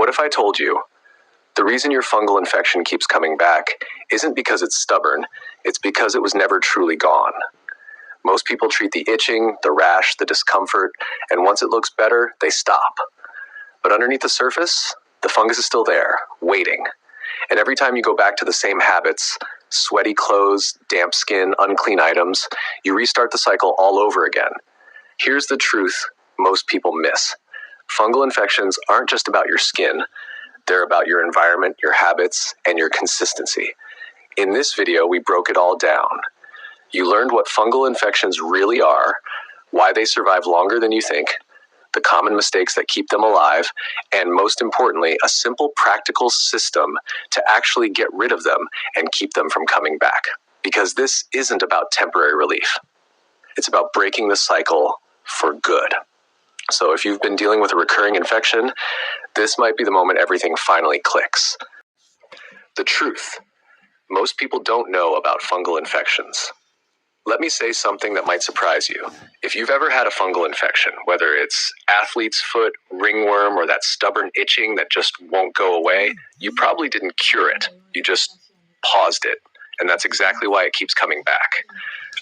What if I told you the reason your fungal infection keeps coming back isn't because it's stubborn, it's because it was never truly gone. Most people treat the itching, the rash, the discomfort, and once it looks better, they stop. But underneath the surface, the fungus is still there, waiting. And every time you go back to the same habits, sweaty clothes, damp skin, unclean items, you restart the cycle all over again. Here's the truth most people miss. Fungal infections aren't just about your skin. They're about your environment, your habits, and your consistency. In this video, we broke it all down. You learned what fungal infections really are, why they survive longer than you think, the common mistakes that keep them alive, and most importantly, a simple practical system to actually get rid of them and keep them from coming back. Because this isn't about temporary relief. It's about breaking the cycle for good. So if you've been dealing with a recurring infection, this might be the moment everything finally clicks. The truth. Most people don't know about fungal infections. Let me say something that might surprise you. If you've ever had a fungal infection, whether it's athlete's foot, ringworm, or that stubborn itching that just won't go away, you probably didn't cure it. You just paused it. And that's exactly why it keeps coming back.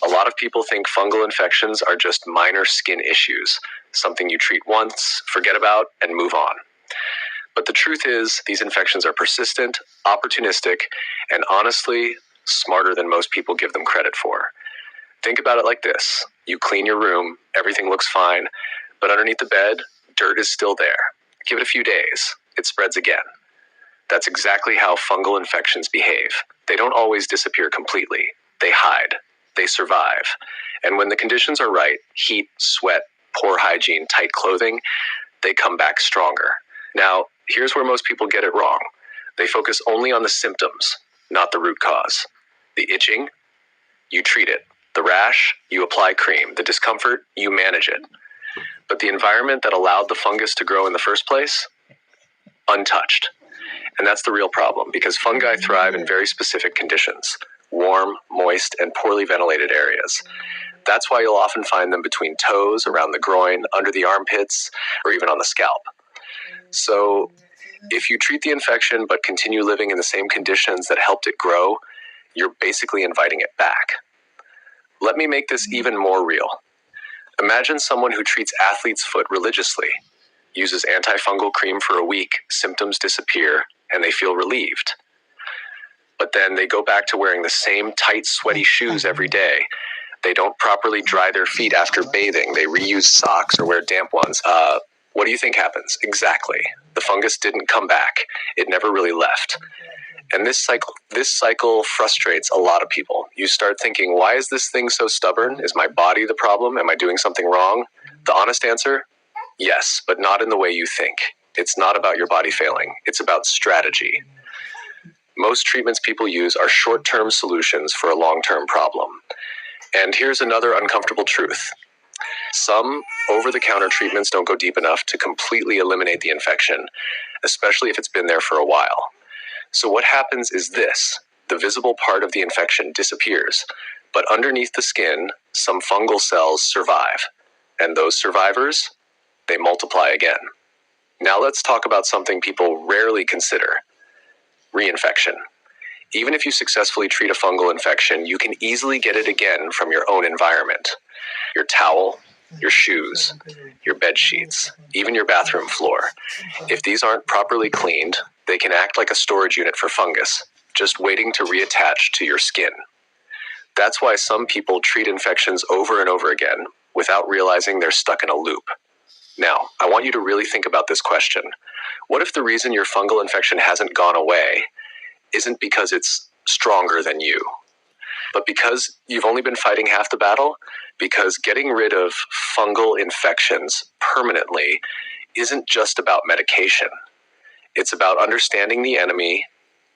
A lot of people think fungal infections are just minor skin issues, something you treat once, forget about, and move on. But the truth is, these infections are persistent, opportunistic, and honestly, smarter than most people give them credit for. Think about it like this. You clean your room, everything looks fine, but underneath the bed, dirt is still there. Give it a few days, it spreads again. That's exactly how fungal infections behave. They don't always disappear completely. They hide. They survive. And when the conditions are right, heat, sweat, poor hygiene, tight clothing, they come back stronger. Now, here's where most people get it wrong. They focus only on the symptoms, not the root cause. The itching, you treat it. The rash, you apply cream. The discomfort, you manage it. But the environment that allowed the fungus to grow in the first place, untouched. And that's the real problem, because fungi thrive in very specific conditions: warm, moist, and poorly ventilated areas. That's why you'll often find them between toes, around the groin, under the armpits, or even on the scalp. So, if you treat the infection but continue living in the same conditions that helped it grow, you're basically inviting it back. Let me make this even more real. Imagine someone who treats athlete's foot religiously, uses antifungal cream for a week, symptoms disappear, and they feel relieved. But then they go back to wearing the same tight, sweaty shoes every day. They don't properly dry their feet after bathing. They reuse socks or wear damp ones. What do you think happens? Exactly. The fungus didn't come back. It never really left. And this cycle frustrates a lot of people. You start thinking, why is this thing so stubborn? Is my body the problem? Am I doing something wrong? The honest answer? Yes, but not in the way you think. It's not about your body failing. It's about strategy. Most treatments people use are short-term solutions for a long-term problem. And here's another uncomfortable truth. Some over-the-counter treatments don't go deep enough to completely eliminate the infection, especially if it's been there for a while. So what happens is this: the visible part of the infection disappears, but underneath the skin, some fungal cells survive. And those survivors, they multiply again. Now let's talk about something people rarely consider: reinfection. Even if you successfully treat a fungal infection, you can easily get it again from your own environment. Your towel, your shoes, your bed sheets, even your bathroom floor. If these aren't properly cleaned, they can act like a storage unit for fungus, just waiting to reattach to your skin. That's why some people treat infections over and over again without realizing they're stuck in a loop. Now, I want you to really think about this question. What if the reason your fungal infection hasn't gone away isn't because it's stronger than you, but because you've only been fighting half the battle? Because getting rid of fungal infections permanently isn't just about medication. It's about understanding the enemy,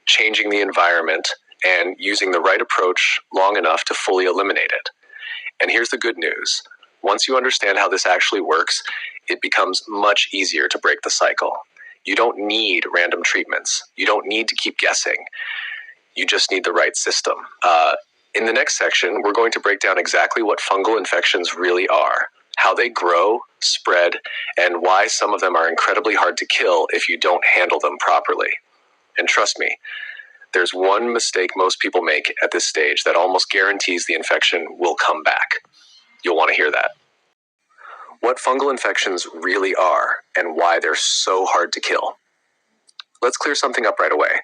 changing the environment, and using the right approach long enough to fully eliminate it. And here's the good news. Once you understand how this actually works, it becomes much easier to break the cycle. You don't need random treatments. You don't need to keep guessing. You just need the right system. In the next section, we're going to break down exactly what fungal infections really are, how they grow, spread, and why some of them are incredibly hard to kill if you don't handle them properly. And trust me, there's one mistake most people make at this stage that almost guarantees the infection will come back. You'll want to hear that. What fungal infections really are and why they're so hard to kill. Let's clear something up right away.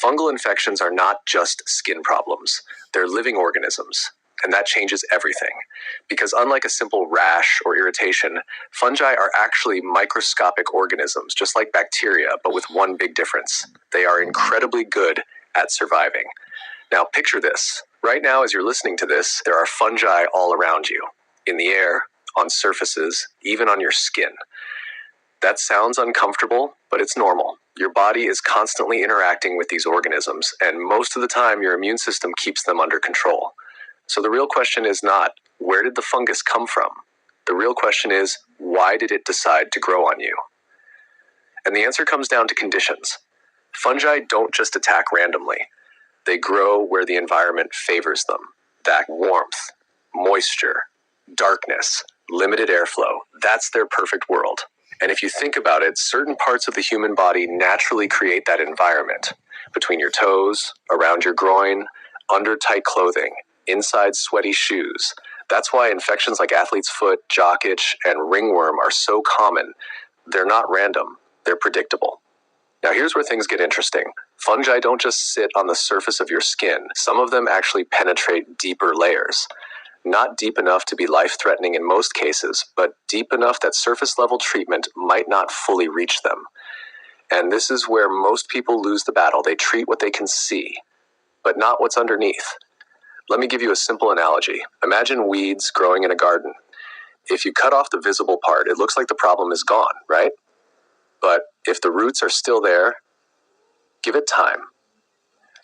Fungal infections are not just skin problems. They're living organisms, and that changes everything. Because unlike a simple rash or irritation, fungi are actually microscopic organisms, just like bacteria, but with one big difference. They are incredibly good at surviving. Now picture this. Right now, as you're listening to this, there are fungi all around you, in the air, on surfaces, even on your skin. That sounds uncomfortable, but it's normal. Your body is constantly interacting with these organisms, and most of the time your immune system keeps them under control. So the real question is not, where did the fungus come from? The real question is, why did it decide to grow on you? And the answer comes down to conditions. Fungi don't just attack randomly. They grow where the environment favors them. That warmth, moisture, darkness, limited airflow, that's their perfect world. And if you think about it, certain parts of the human body naturally create that environment. Between your toes, around your groin, under tight clothing, inside sweaty shoes. That's why infections like athlete's foot, jock itch, and ringworm are so common. They're not random, they're predictable. Now here's where things get interesting. Fungi don't just sit on the surface of your skin. Some of them actually penetrate deeper layers. Not deep enough to be life-threatening in most cases, but deep enough that surface-level treatment might not fully reach them. And this is where most people lose the battle. They treat what they can see, but not what's underneath. Let me give you a simple analogy. Imagine weeds growing in a garden. If you cut off the visible part, it looks like the problem is gone, right? But if the roots are still there, give it time.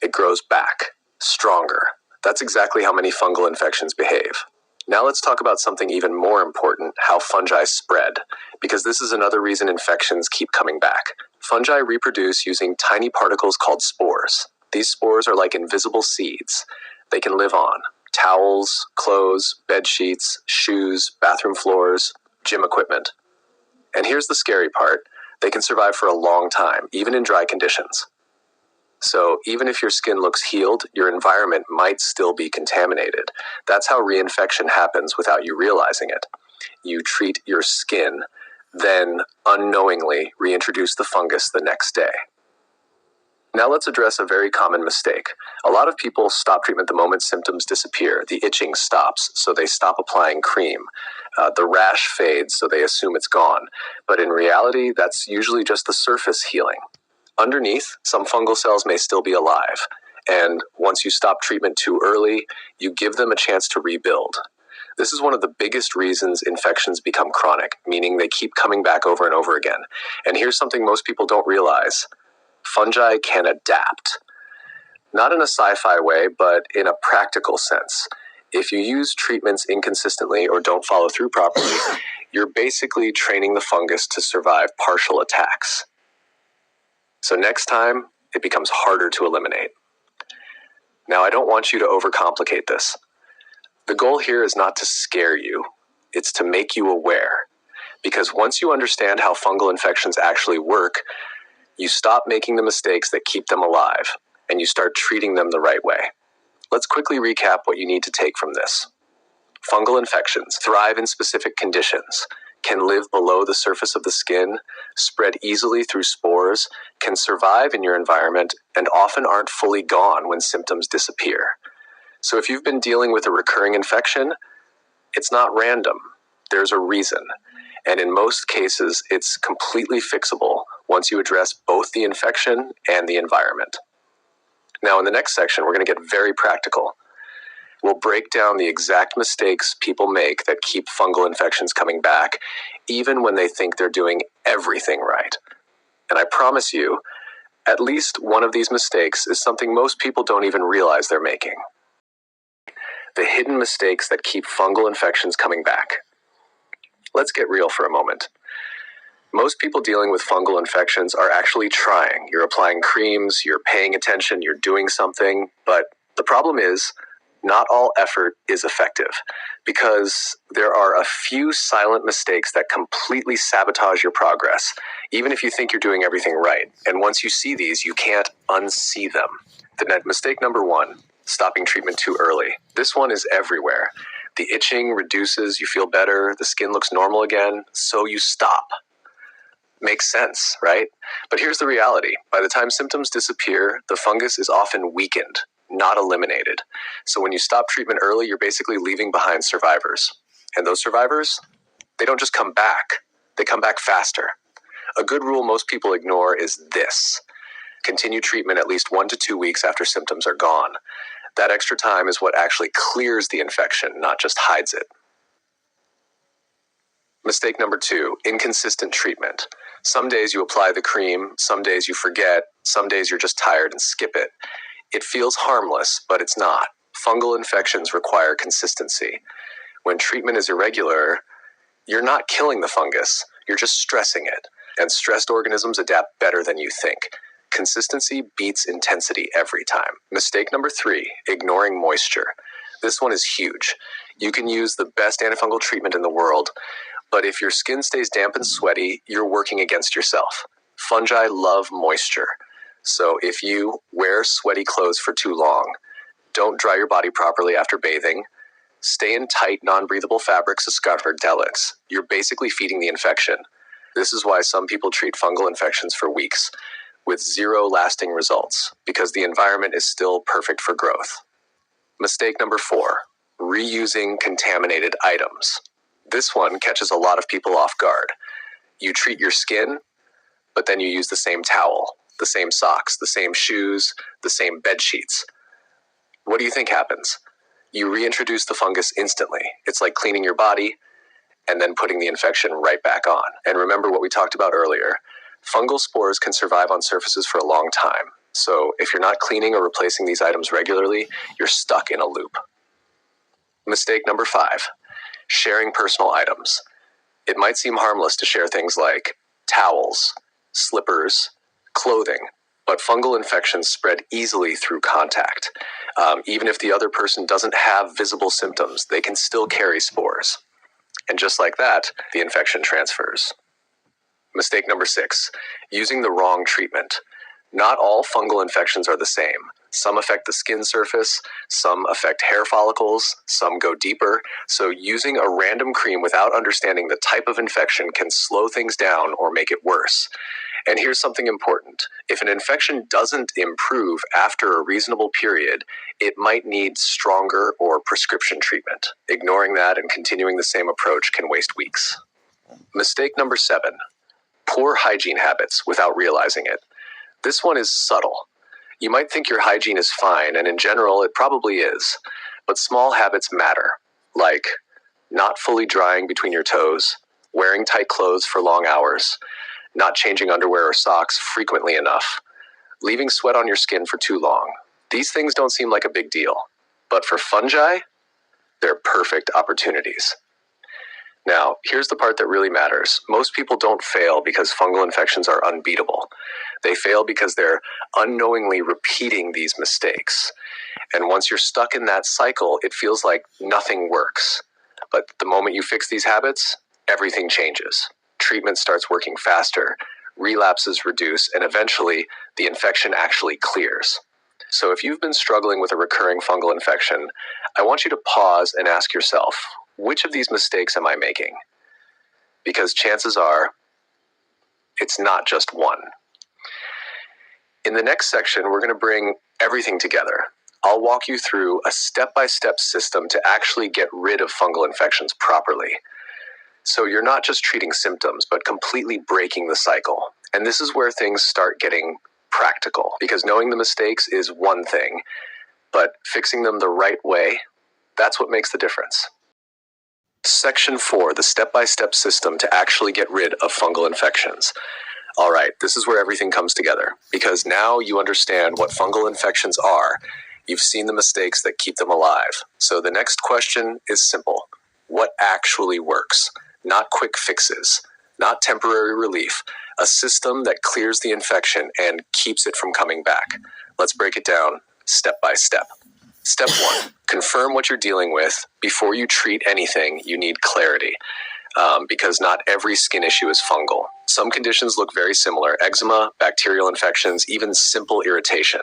It grows back, stronger. That's exactly how many fungal infections behave. Now let's talk about something even more important, how fungi spread, because this is another reason infections keep coming back. Fungi reproduce using tiny particles called spores. These spores are like invisible seeds. They can live on towels, clothes, bed sheets, shoes, bathroom floors, gym equipment. And here's the scary part. They can survive for a long time, even in dry conditions. So even if your skin looks healed, your environment might still be contaminated. That's how reinfection happens without you realizing it. You treat your skin, then unknowingly reintroduce the fungus the next day. Now let's address a very common mistake. A lot of people stop treatment the moment symptoms disappear. The itching stops, so they stop applying cream. The rash fades, so they assume it's gone. But in reality, that's usually just the surface healing. Underneath, some fungal cells may still be alive, and once you stop treatment too early, you give them a chance to rebuild. This is one of the biggest reasons infections become chronic, meaning they keep coming back over and over again. And here's something most people don't realize. Fungi can adapt. Not in a sci-fi way, but in a practical sense. If you use treatments inconsistently or don't follow through properly, you're basically training the fungus to survive partial attacks. So next time, it becomes harder to eliminate. Now, I don't want you to overcomplicate this. The goal here is not to scare you. It's to make you aware. Because once you understand how fungal infections actually work, you stop making the mistakes that keep them alive, and you start treating them the right way. Let's quickly recap what you need to take from this. Fungal infections thrive in specific conditions, can live below the surface of the skin, spread easily through spores, can survive in your environment, and often aren't fully gone when symptoms disappear. So if you've been dealing with a recurring infection, it's not random. There's a reason. And in most cases, it's completely fixable once you address both the infection and the environment. Now, in the next section, we're going to get very practical. We'll break down the exact mistakes people make that keep fungal infections coming back, even when they think they're doing everything right. And I promise you, at least one of these mistakes is something most people don't even realize they're making. The hidden mistakes that keep fungal infections coming back. Let's get real for a moment. Most people dealing with fungal infections are actually trying. You're applying creams, you're paying attention, you're doing something, but the problem is, Not all effort is effective, because there are a few silent mistakes that completely sabotage your progress, even if you think you're doing everything right. And once you see these, you can't unsee them. Mistake number 1, stopping treatment too early. This one is everywhere. The itching reduces, you feel better, the skin looks normal again, so you stop. Makes sense, right? But here's the reality. By the time symptoms disappear, the fungus is often weakened, not eliminated. So when you stop treatment early, you're basically leaving behind survivors. And those survivors, they don't just come back, they come back faster. A good rule most people ignore is this: continue treatment at least 1 to 2 weeks after symptoms are gone. That extra time is what actually clears the infection, not just hides it. Mistake number 2, inconsistent treatment. Some days you apply the cream, some days you forget, some days you're just tired and skip it. It feels harmless, but it's not. Fungal infections require consistency. When treatment is irregular, you're not killing the fungus, you're just stressing it. And stressed organisms adapt better than you think. Consistency beats intensity every time. Mistake number 3, ignoring moisture. This one is huge. You can use the best antifungal treatment in the world, but if your skin stays damp and sweaty, you're working against yourself. Fungi love moisture. So if you wear sweaty clothes for too long, don't dry your body properly after bathing, stay in tight, non-breathable fabrics as scaterdelics, you're basically feeding the infection. This is why some people treat fungal infections for weeks, with 0 lasting results, because the environment is still perfect for growth. Mistake number 4, reusing contaminated items. This one catches a lot of people off guard. You treat your skin, but then you use the same towel, the same socks, the same shoes, the same bed sheets. What do you think happens? You reintroduce the fungus instantly. It's like cleaning your body and then putting the infection right back on. And remember what we talked about earlier. Fungal spores can survive on surfaces for a long time. So if you're not cleaning or replacing these items regularly, you're stuck in a loop. Mistake number 5, sharing personal items. It might seem harmless to share things like towels, slippers, clothing, but fungal infections spread easily through contact. Even if the other person doesn't have visible symptoms, they can still carry spores. And just like that, the infection transfers. Mistake number 6, using the wrong treatment. Not all fungal infections are the same. Some affect the skin surface, some affect hair follicles, some go deeper. So using a random cream without understanding the type of infection can slow things down or make it worse. And here's something important. If an infection doesn't improve after a reasonable period, it might need stronger or prescription treatment. Ignoring that and continuing the same approach can waste weeks. Mistake number 7, poor hygiene habits without realizing it. This one is subtle. You might think your hygiene is fine, and in general, it probably is. But small habits matter, like not fully drying between your toes, wearing tight clothes for long hours, not changing underwear or socks frequently enough, leaving sweat on your skin for too long. These things don't seem like a big deal, but for fungi, they're perfect opportunities. Now, here's the part that really matters. Most people don't fail because fungal infections are unbeatable. They fail because they're unknowingly repeating these mistakes. And once you're stuck in that cycle, it feels like nothing works. But the moment you fix these habits, everything changes. Treatment starts working faster, relapses reduce, and eventually the infection actually clears. So if you've been struggling with a recurring fungal infection, I want you to pause and ask yourself, which of these mistakes am I making? Because chances are, it's not just one. In the next section, we're going to bring everything together. I'll walk you through a step-by-step system to actually get rid of fungal infections properly. So you're not just treating symptoms, but completely breaking the cycle. And this is where things start getting practical, because knowing the mistakes is one thing, but fixing them the right way, that's what makes the difference. Section 4, the step-by-step system to actually get rid of fungal infections. All right, this is where everything comes together, because now you understand what fungal infections are. You've seen the mistakes that keep them alive. So the next question is simple. What actually works? Not quick fixes, not temporary relief, a system that clears the infection and keeps it from coming back. Let's break it down step by step. Step 1, confirm what you're dealing with. Before you treat anything, you need clarity, because not every skin issue is fungal. Some conditions look very similar: eczema, bacterial infections, even simple irritation.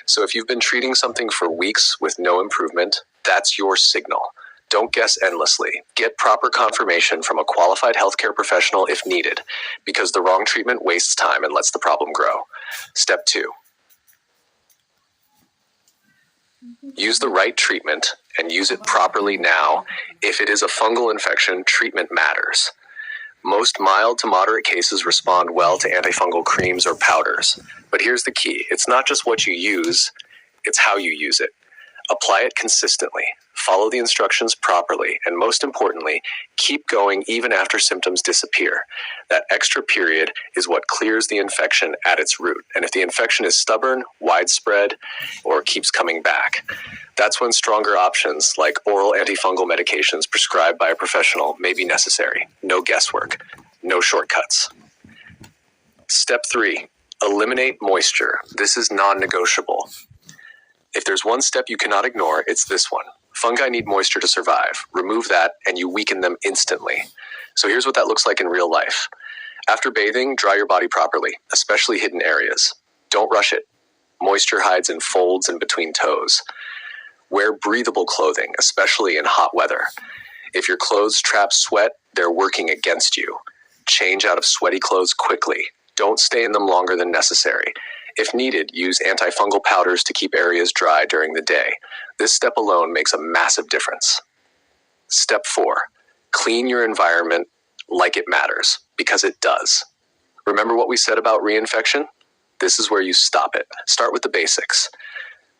So if you've been treating something for weeks with no improvement, that's your signal. Don't guess endlessly. Get proper confirmation from a qualified healthcare professional if needed, because the wrong treatment wastes time and lets the problem grow. Step 2. Use the right treatment and use it properly now. If it is a fungal infection, treatment matters. Most mild to moderate cases respond well to antifungal creams or powders. But here's the key. It's not just what you use, it's how you use it. Apply it consistently. Follow the instructions properly, and most importantly, keep going even after symptoms disappear. That extra period is what clears the infection at its root. And if the infection is stubborn, widespread, or keeps coming back, that's when stronger options like oral antifungal medications prescribed by a professional may be necessary. No guesswork, no shortcuts. Step 3, eliminate moisture. This is non-negotiable. If there's one step you cannot ignore, it's this one. Fungi need moisture to survive. Remove that and you weaken them instantly. So here's what that looks like in real life. After bathing, dry your body properly, especially hidden areas. Don't rush it. Moisture hides in folds and between toes. Wear breathable clothing, especially in hot weather. If your clothes trap sweat, they're working against you. Change out of sweaty clothes quickly. Don't stay in them longer than necessary. If needed, use antifungal powders to keep areas dry during the day. This step alone makes a massive difference. Step 4, clean your environment like it matters, because it does. Remember what we said about reinfection? This is where you stop it. Start with the basics.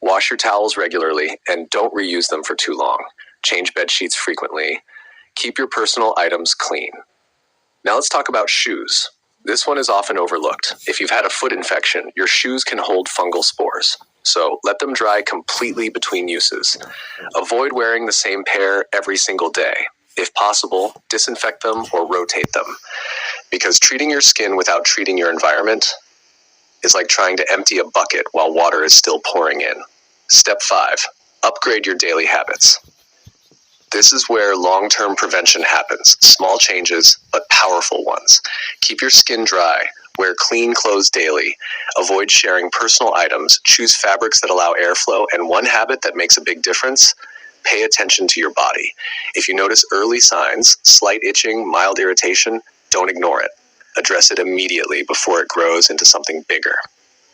Wash your towels regularly and don't reuse them for too long. Change bed sheets frequently. Keep your personal items clean. Now let's talk about shoes. This one is often overlooked. If you've had a foot infection, your shoes can hold fungal spores. So let them dry completely between uses. Avoid wearing the same pair every single day. If possible, disinfect them or rotate them. Because treating your skin without treating your environment is like trying to empty a bucket while water is still pouring in. Step 5, upgrade your daily habits. This is where long-term prevention happens. Small changes, but powerful ones. Keep your skin dry. Wear clean clothes daily. Avoid sharing personal items. Choose fabrics that allow airflow. And one habit that makes a big difference: pay attention to your body. If you notice early signs, slight itching, mild irritation, don't ignore it. Address it immediately before it grows into something bigger.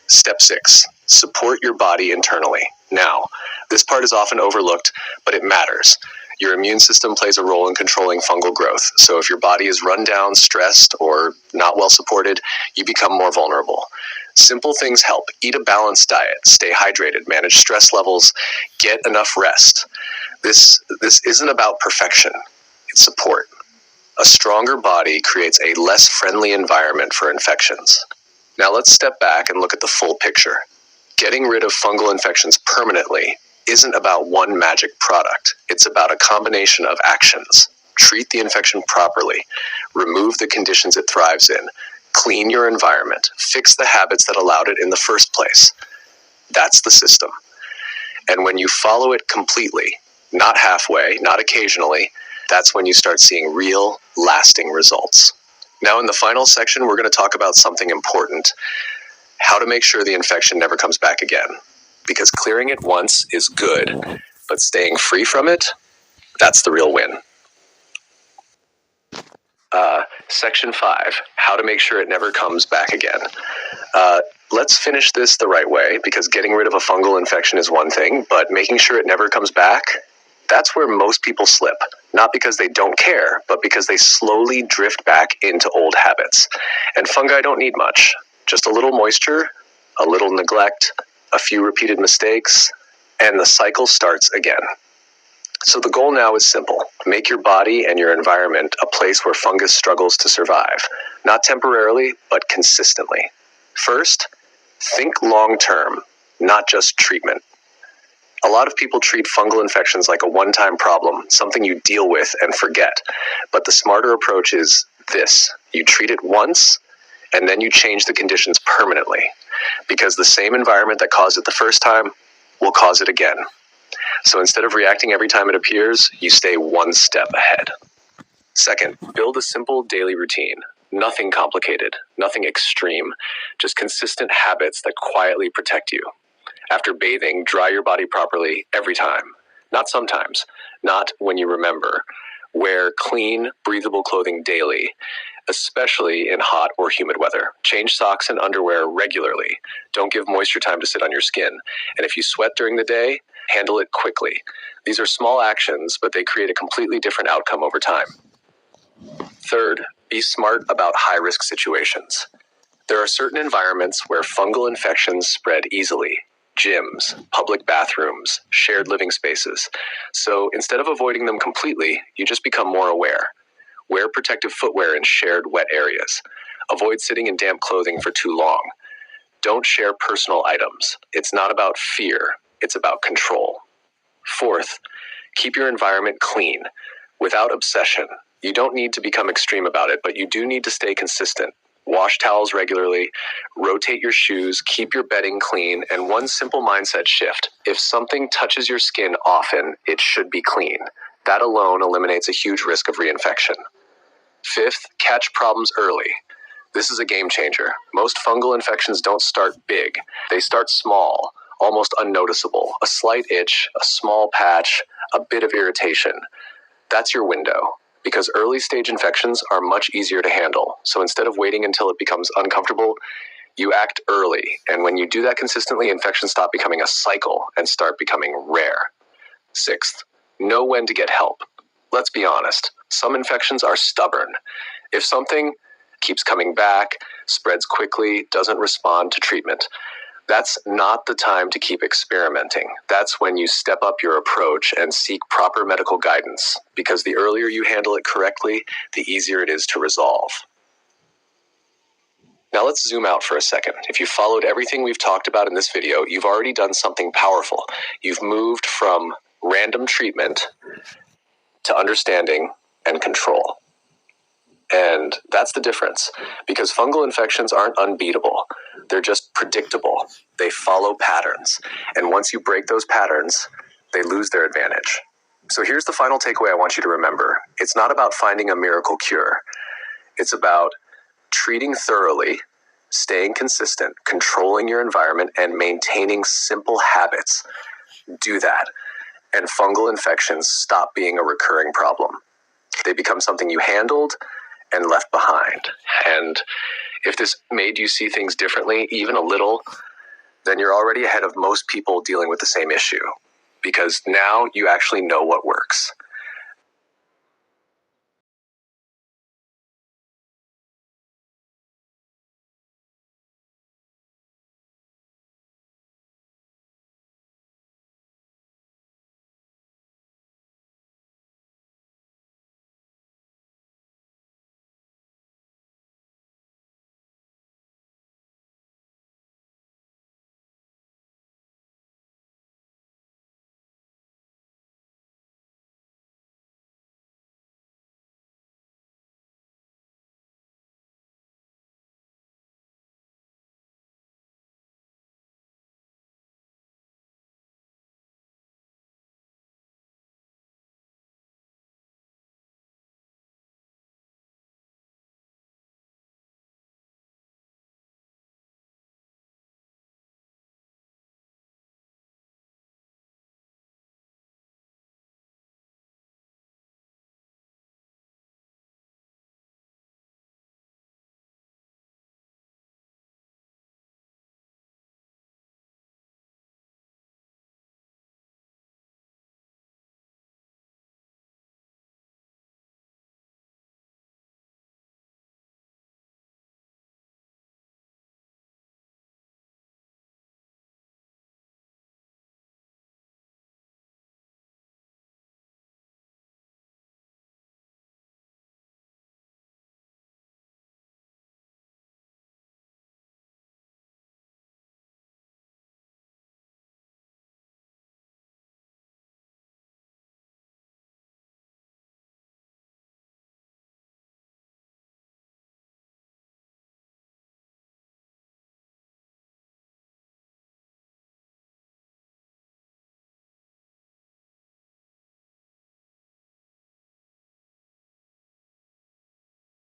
Step 6, support your body internally. Now, this part is often overlooked, but it matters. Your immune system plays a role in controlling fungal growth. So if your body is run down, stressed, or not well supported, you become more vulnerable. Simple things help. Eat a balanced diet, stay hydrated, manage stress levels, get enough rest. This isn't about perfection, it's support. A stronger body creates a less friendly environment for infections. Now let's step back and look at the full picture. Getting rid of fungal infections permanently isn't about one magic product. It's about a combination of actions. Treat the infection properly. Remove the conditions it thrives in. Clean your environment. Fix the habits that allowed it in the first place. That's the system. And when you follow it completely, not halfway, not occasionally, that's when you start seeing real, lasting results. Now in the final section, we're going to talk about something important: how to make sure the infection never comes back again. Because clearing it once is good, but staying free from it, that's the real win. Section 5, how to make sure it never comes back again. Let's finish this the right way, because getting rid of a fungal infection is one thing, but making sure it never comes back, that's where most people slip. Not because they don't care, but because they slowly drift back into old habits. And fungi don't need much. Just a little moisture, a little neglect, a few repeated mistakes, and the cycle starts again. So the goal now is simple. Make your body and your environment a place where fungus struggles to survive. Not temporarily, but consistently. First, think long-term, not just treatment. A lot of people treat fungal infections like a one-time problem, something you deal with and forget. But the smarter approach is this: you treat it once, and then you change the conditions permanently. Because the same environment that caused it the first time will cause it again. So instead of reacting every time it appears, you stay one step ahead. Second, build a simple daily routine. Nothing complicated, nothing extreme, just consistent habits that quietly protect you. After bathing, dry your body properly every time. Not sometimes, not when you remember. Wear clean, breathable clothing daily, especially in hot or humid weather. Change socks and underwear regularly. Don't give moisture time to sit on your skin. And if you sweat during the day, handle it quickly. These are small actions, but they create a completely different outcome over time. Third, be smart about high-risk situations. There are certain environments where fungal infections spread easily. Gyms, public bathrooms, shared living spaces. So instead of avoiding them completely, you just become more aware. Wear protective footwear in shared wet areas. Avoid sitting in damp clothing for too long. Don't share personal items. It's not about fear, it's about control. Fourth, keep your environment clean, without obsession. You don't need to become extreme about it, but you do need to stay consistent. Wash towels regularly, rotate your shoes, keep your bedding clean, and one simple mindset shift. If something touches your skin often, it should be clean. That alone eliminates a huge risk of reinfection. Fifth, catch problems early. This is a game changer. Most fungal infections don't start big. They start small, almost unnoticeable. A slight itch, a small patch, a bit of irritation. That's your window. Because early stage infections are much easier to handle. So instead of waiting until it becomes uncomfortable, you act early. And when you do that consistently, infections stop becoming a cycle and start becoming rare. Sixth, know when to get help. Let's be honest, some infections are stubborn. If something keeps coming back, spreads quickly, doesn't respond to treatment, that's not the time to keep experimenting. That's when you step up your approach and seek proper medical guidance, because the earlier you handle it correctly, the easier it is to resolve. Now let's zoom out for a second. If you followed everything we've talked about in this video, you've already done something powerful. You've moved from random treatment to understanding and control. And that's the difference, because fungal infections aren't unbeatable. They're just predictable. They follow patterns. And once you break those patterns, they lose their advantage. So here's the final takeaway I want you to remember. It's not about finding a miracle cure. It's about treating thoroughly, staying consistent, controlling your environment, and maintaining simple habits. Do that, and fungal infections stop being a recurring problem. They become something you handled and left behind. And if this made you see things differently, even a little, then you're already ahead of most people dealing with the same issue, because now you actually know what works.